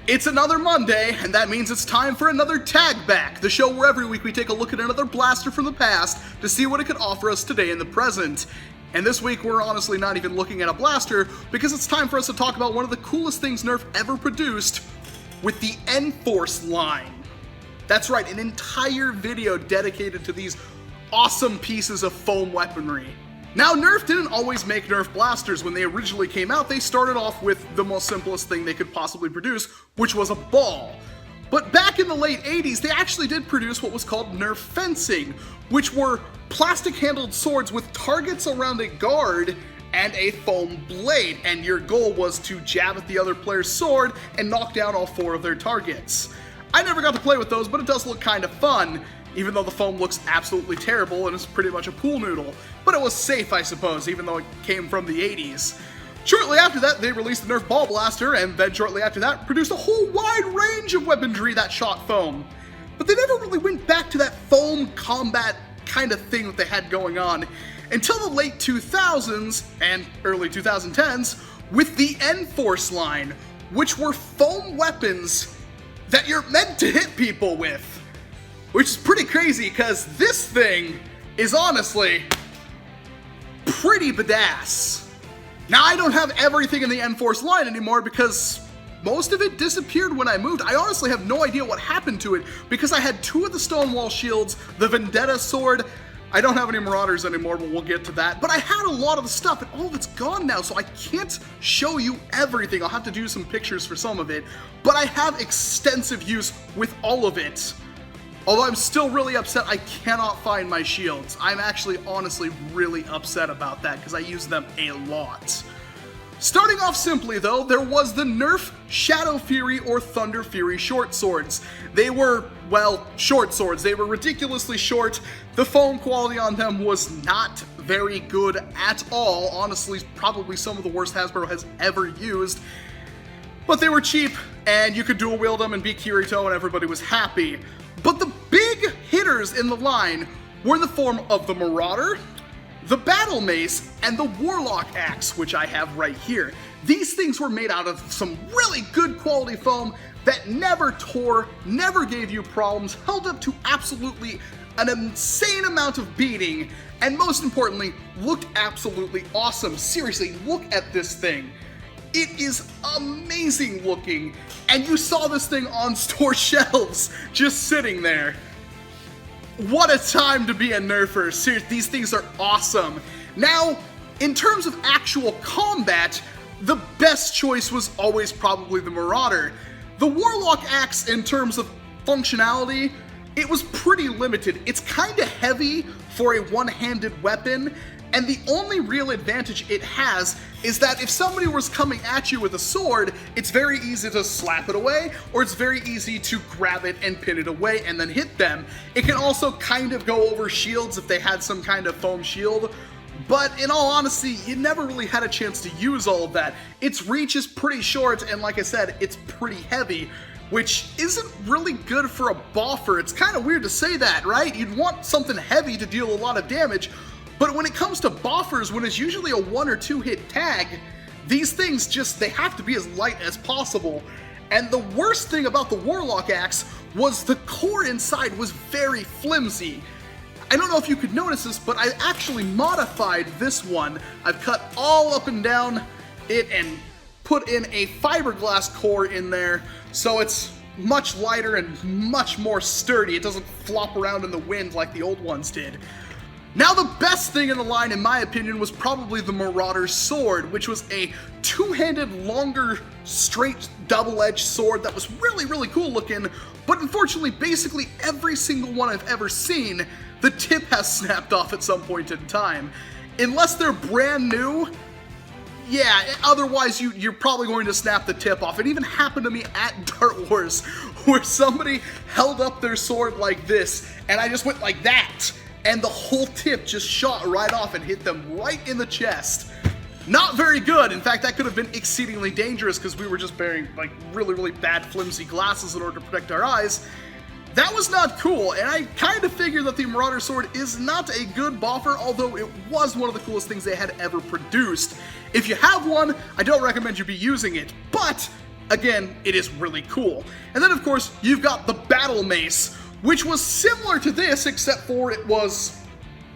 It's another Monday, and that means it's time for another Tag Back, the show where every week we take a look at another blaster from the past to see what it could offer us today in the present. And this week we're honestly not even looking at a blaster, because it's time for us to talk about one of the coolest things Nerf ever produced with the Enforce line. That's right, an entire video dedicated to these awesome pieces of foam weaponry. Now, Nerf didn't always make Nerf blasters. When they originally came out, they started off with the most simplest thing they could possibly produce, which was a ball. But back in the late 80s, they actually did produce what was called Nerf Fencing, which were plastic-handled swords with targets around a guard and a foam blade, and your goal was to jab at the other player's sword and knock down all 4 of their targets. I never got to play with those, but it does look kind of fun, even though the foam looks absolutely terrible and is pretty much a pool noodle. But it was safe, I suppose, even though it came from the 80s. Shortly after that, they released the Nerf Ball Blaster, and then shortly after that, produced a whole wide range of weaponry that shot foam. But they never really went back to that foam combat kind of thing that they had going on until the late 2000s and early 2010s with the Enforce line, which were foam weapons that you're meant to hit people with. Which is pretty crazy, because this thing is honestly pretty badass. Now, I don't have everything in the Enforce line anymore because most of it disappeared when I moved. I honestly have no idea what happened to it because I had 2 of the Stonewall shields, the Vendetta Sword. I don't have any Marauders anymore, but we'll get to that. But I had a lot of the stuff, and all of it's gone now, so I can't show you everything. I'll have to do some pictures for some of it, but I have extensive use with all of it. Although I'm still really upset I cannot find my shields. I'm actually honestly really upset about that because I use them a lot. Starting off simply though, there was the Nerf Shadow Fury or Thunder Fury short swords. They were, well, short swords. They were ridiculously short. The foam quality on them was not very good at all. Honestly, probably some of the worst Hasbro has ever used. But they were cheap, and you could dual wield them and be Kirito, and everybody was happy. But the big hitters in the line were in the form of the Marauder, the Battle Mace, and the Warlock Axe, which I have right here. These things were made out of some really good quality foam that never tore, never gave you problems, held up to absolutely an insane amount of beating, and most importantly, looked absolutely awesome. Seriously, look at this thing. It is amazing looking, and you saw this thing on store shelves, just sitting there. What a time to be a Nerfer. Seriously, these things are awesome. Now, in terms of actual combat, the best choice was always probably the Marauder. The Warlock Axe, in terms of functionality, it was pretty limited. It's kind of heavy for a one-handed weapon, and the only real advantage it has is that if somebody was coming at you with a sword, it's very easy to slap it away, or it's very easy to grab it and pin it away and then hit them. It can also kind of go over shields if they had some kind of foam shield, but in all honesty, you never really had a chance to use all of that. Its reach is pretty short, and like I said, it's pretty heavy, which isn't really good for a boffer. It's kind of weird to say that, right? You'd want something heavy to deal a lot of damage, but when it comes to boffers, when it's usually a 1 or 2 hit tag, these things just, they have to be as light as possible. And the worst thing about the Warlock Axe was the core inside was very flimsy. I don't know if you could notice this, but I actually modified this one. I've cut all up and down it and put in a fiberglass core in there, so it's much lighter and much more sturdy. It doesn't flop around in the wind like the old ones did. Now, the best thing in the line, in my opinion, was probably the Marauders Sword, which was a 2-handed, longer, straight, double-edged sword that was really, really cool looking, but unfortunately, basically every single one I've ever seen, the tip has snapped off at some point in time. Unless they're brand new, yeah, otherwise you're probably going to snap the tip off. It even happened to me at Dart Wars, where somebody held up their sword like this, and I just went like that, and the whole tip just shot right off and hit them right in the chest. Not very good. In fact, that could have been exceedingly dangerous because we were just wearing like really, really bad flimsy glasses in order to protect our eyes. That was not cool, and I kind of figure that the Marauder Sword is not a good boffer, although it was one of the coolest things they had ever produced. If you have one, I don't recommend you be using it, but Again, it is really cool. And then of course, you've got the Battle Mace, which was similar to this, except for it was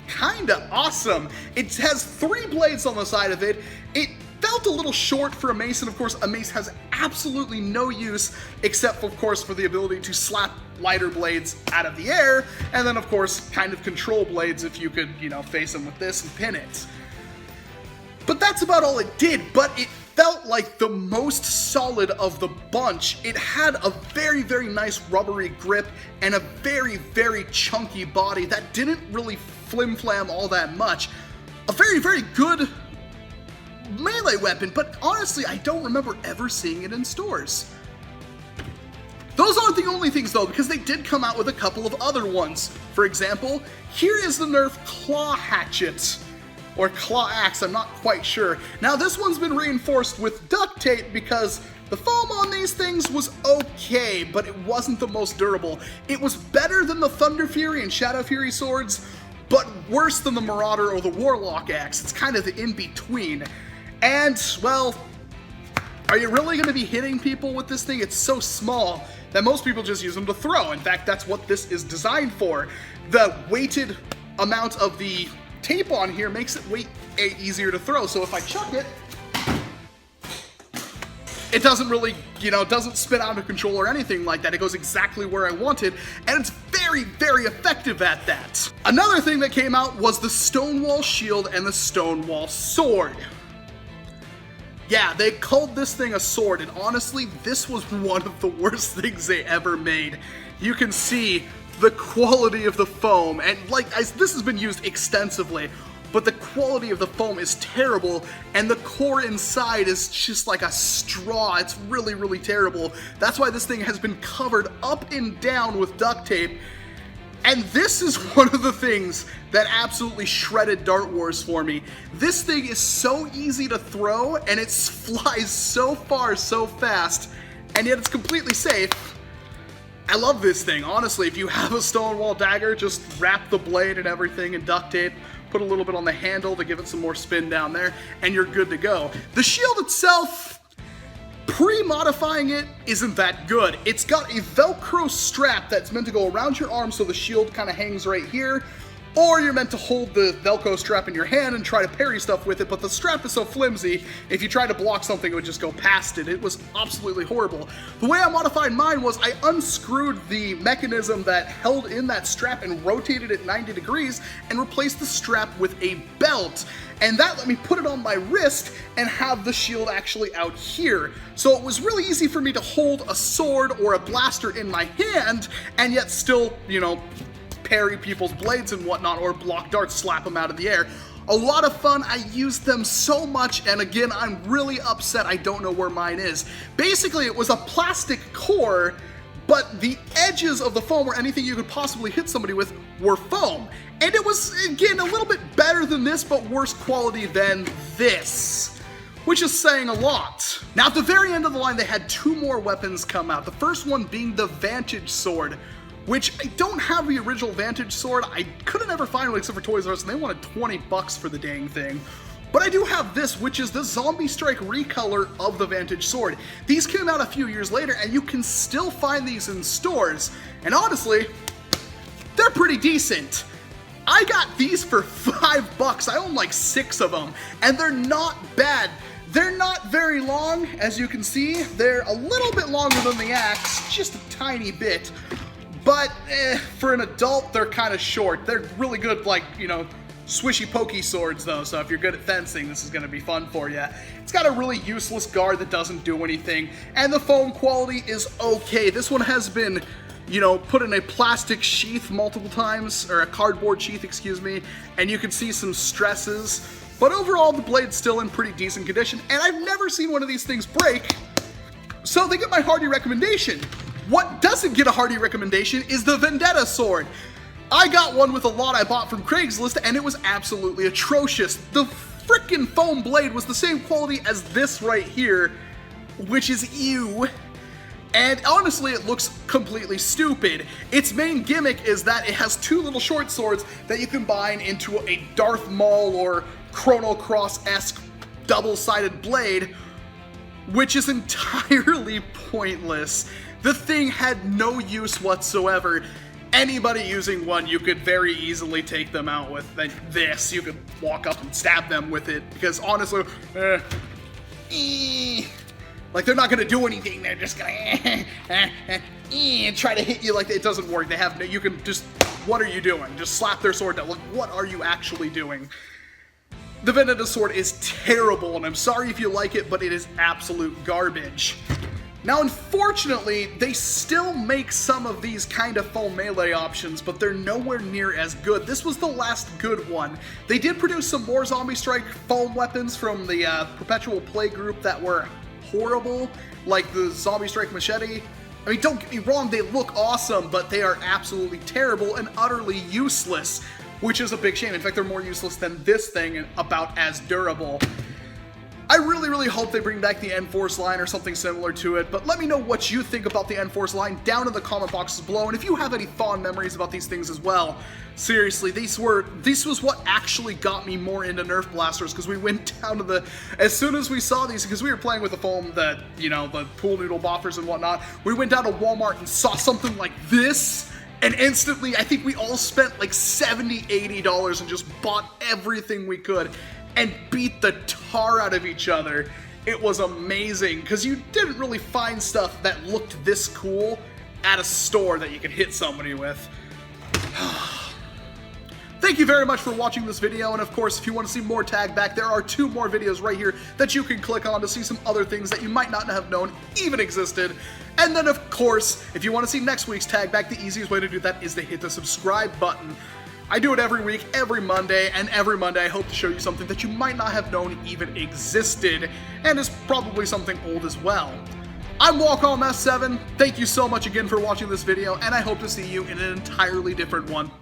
kinda awesome. It has 3 blades on the side of it. It felt a little short for a mace, and of course a mace has absolutely no use except of course for the ability to slap lighter blades out of the air, and then of course kind of control blades if you could, you know, face them with this and pin it. But that's about all it did, but it felt like the most solid of the bunch. It had a very, very nice rubbery grip and a very, very chunky body that didn't really flim-flam all that much. A very, very good melee weapon, but honestly, I don't remember ever seeing it in stores. Those aren't the only things though, because they did come out with a couple of other ones. For example, here is the Nerf Claw Hatchet, or Claw Axe, I'm not quite sure. Now this one's been reinforced with duct tape because the foam on these things was okay, but it wasn't the most durable. It was better than the Thunder Fury and Shadow Fury swords, but worse than the Marauder or the Warlock Axe. It's kind of the in-between. And, well, are you really going to be hitting people with this thing? It's so small that most people just use them to throw. In fact, that's what this is designed for. The weighted amount of the tape on here makes it way easier to throw. So if I chuck it, it doesn't really, you know, doesn't spin out of control or anything like that. It goes exactly where I want it, and it's very, very effective at that. Another thing that came out was the Stonewall Shield and the Stonewall Sword. Yeah, they called this thing a sword, and honestly, this was one of the worst things they ever made. You can see the quality of the foam, and like, this has been used extensively, but the quality of the foam is terrible, and the core inside is just like a straw. It's really, really terrible. That's why this thing has been covered up and down with duct tape. And this is one of the things that absolutely shredded Dart Wars for me. This thing is so easy to throw, and it flies so far so fast, and yet it's completely safe. I love this thing, honestly. If you have a Stonewall dagger, just wrap the blade and everything in duct tape, put a little bit on the handle to give it some more spin down there, and you're good to go. The shield itself, pre-modifying it isn't that good. It's got a Velcro strap that's meant to go around your arm so the shield kind of hangs right here, or you're meant to hold the Velcro strap in your hand and try to parry stuff with it, but the strap is so flimsy, if you try to block something, it would just go past it. It was absolutely horrible. The way I modified mine was I unscrewed the mechanism that held in that strap and rotated it 90 degrees and replaced the strap with a belt. And that let me put it on my wrist and have the shield actually out here. So it was really easy for me to hold a sword or a blaster in my hand and yet still, you know, parry people's blades and whatnot, or block darts, slap them out of the air. A lot of fun. I used them so much, and again, I'm really upset I don't know where mine is. Basically, it was a plastic core, but the edges of the foam, or anything you could possibly hit somebody with, were foam. And it was, again, a little bit better than this, but worse quality than this, which is saying a lot. Now, at the very end of the line, they had 2 more weapons come out. The first one being the Vantage Sword, which I don't have the original Vantage Sword. I couldn't ever find one except for Toys R Us, and they wanted 20 bucks for the dang thing. But I do have this, which is the Zombie Strike recolor of the Vantage Sword. These came out a few years later, and you can still find these in stores. And honestly, they're pretty decent. I got these for 5 bucks. I own like 6 of them, and they're not bad. They're not very long, as you can see. They're a little bit longer than the axe, just a tiny bit. But for an adult, they're kind of short. They're really good, like, you know, swishy pokey swords though, so if you're good at fencing, this is going to be fun for you. It's got a really useless guard that doesn't do anything, and the foam quality is okay. This one has been, you know, put in a plastic sheath multiple times, or a cardboard sheath, excuse me, and you can see some stresses, but overall the blade's still in pretty decent condition, and I've never seen one of these things break, so they get my hearty recommendation. What doesn't get a hearty recommendation is the Vendetta Sword. I got one with a lot I bought from Craigslist, and it was absolutely atrocious. The frickin' foam blade was the same quality as this right here, which is ew. And honestly, it looks completely stupid. Its main gimmick is that it has 2 little short swords that you combine into a Darth Maul or Chrono Cross-esque double-sided blade. which is entirely pointless. The thing had no use whatsoever. Anybody using one, you could very easily take them out with this. You could walk up and stab them with it, because honestly, like, they're not gonna do anything. They're just gonna try to hit you. Like, it doesn't work. They have no, you can just, what are you doing? Just slap their sword down. Like, what are you actually doing? The Vendetta Sword is terrible, and I'm sorry if you like it, but it is absolute garbage. Now, unfortunately, they still make some of these kind of foam melee options, but they're nowhere near as good. This was the last good one. They did produce some more Zombie Strike foam weapons from the Perpetual Play group that were horrible, like the Zombie Strike Machete. I mean, don't get me wrong, they look awesome, but they are absolutely terrible and utterly useless, which is a big shame. In fact, they're more useless than this thing and about as durable. I really, really hope they bring back the Enforce line or something similar to it, but let me know what you think about the Enforce line down in the comment boxes below, and if you have any fond memories about these things as well. Seriously, this was what actually got me more into Nerf blasters, because we went down to as soon as we saw these, because we were playing with the foam, the pool noodle boppers and whatnot, we went down to Walmart and saw something like this, and instantly, I think we all spent like $70, $80 and just bought everything we could and beat the tar out of each other. It was amazing, because you didn't really find stuff that looked this cool at a store that you could hit somebody with. Thank you very much for watching this video, and of course, if you want to see more Tag Back, there are 2 more videos right here that you can click on to see some other things that you might not have known even existed. And then, of course, if you want to see next week's Tag Back, the easiest way to do that is to hit the subscribe button. I do it every week, every Monday, and every Monday I hope to show you something that you might not have known even existed, and is probably something old as well. I'm Walcom S7, thank you so much again for watching this video, and I hope to see you in an entirely different one.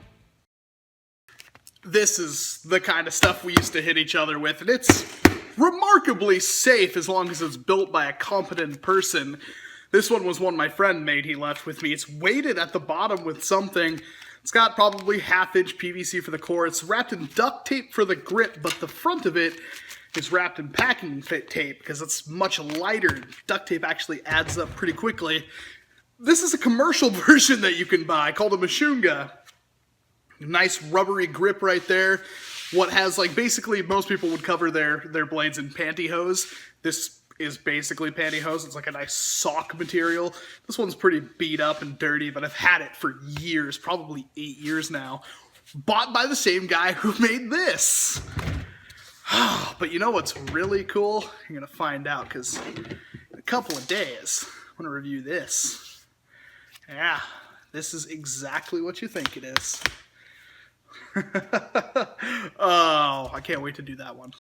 This is the kind of stuff we used to hit each other with, and it's remarkably safe as long as it's built by a competent person. This one was one my friend made, he left with me. It's weighted at the bottom with something. It's got probably half-inch PVC for the core. It's wrapped in duct tape for the grip, but the front of it is wrapped in packing tape because it's much lighter. Duct tape actually adds up pretty quickly. This is a commercial version that you can buy called a Mashunga. Nice rubbery grip right there. What has, like, basically most people would cover their blades in pantyhose. This is basically pantyhose. It's like a nice sock material. This one's pretty beat up and dirty, but I've had it for years, probably 8 years now. Bought by the same guy who made this. But you know what's really cool? You're gonna find out, because in a couple of days, I'm gonna review this. Yeah, this is exactly what you think it is. Oh, I can't wait to do that one.